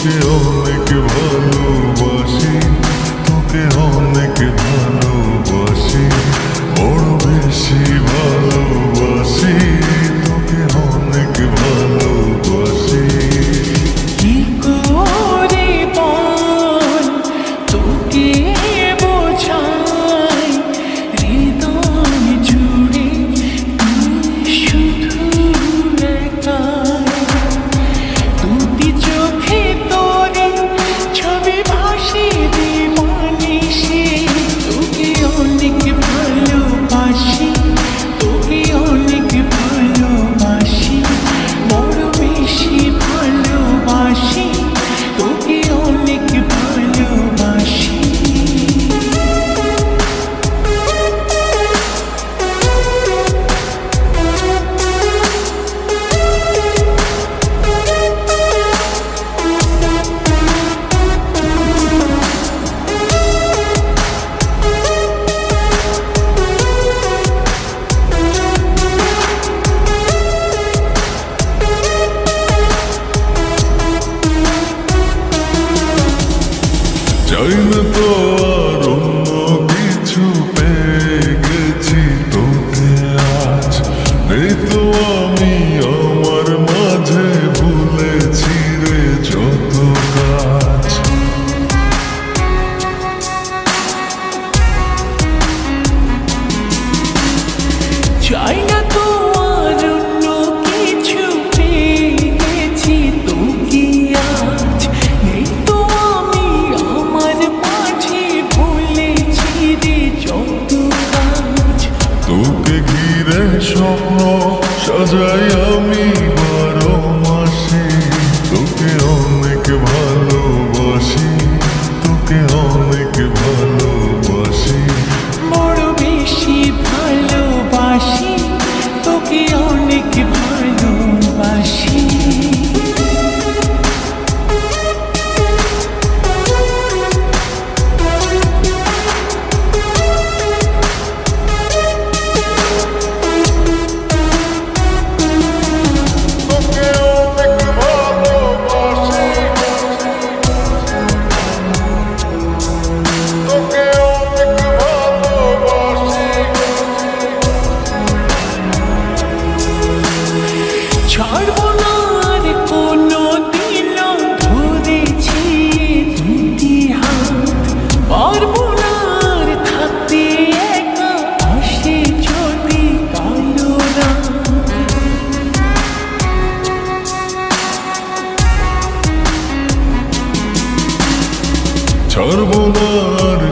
তোকে অনেক ভালোবাসি, তোকে অনেক ভালোবাসি, বড় বেশি ভালোবাসি, তোকে অনেক ভালোবাসি। কি করে বল তোকে বোঝাই, হৃদয় জুড়ে তুই শুধু একাই। দুটি চোখে তোরে ছবি ভাসে দিবানিশি, তোকে অনেক ভালোবাসি, তোকে অনেক ভালোবাসি, বড় বেশি ভালোবাসি, তোকে অনেক ভালোবাসি। চাই না তো আর অন্য কিছু, পেয়ে গেছি তোকে আজ। নেই তো আমি আমার মাঝে, ভুলেছি রে যত কাজ। চাই না তো আর অন্য কিছু, পেয়ে গেছি তোকে আজ। নেই তো আমি আমার মাঝে, ভুলেছি রে যত কাজ। তোকে ঘিরে স্বপ্ন সাজাই আমি 12 মাসে, তোকে অনেক ভালোবাসি, তোকে অনেক ভালোবাসি, বড় বেশি ভালোবাসি, তোকে অনেক ভালোবাসি। ছাড়বো না আর কোনো দিন, ধরেছি দুটি হাত। পারবো না আর থাকতে একা, আসে যদি কালো রাত। ছাড়বো না আর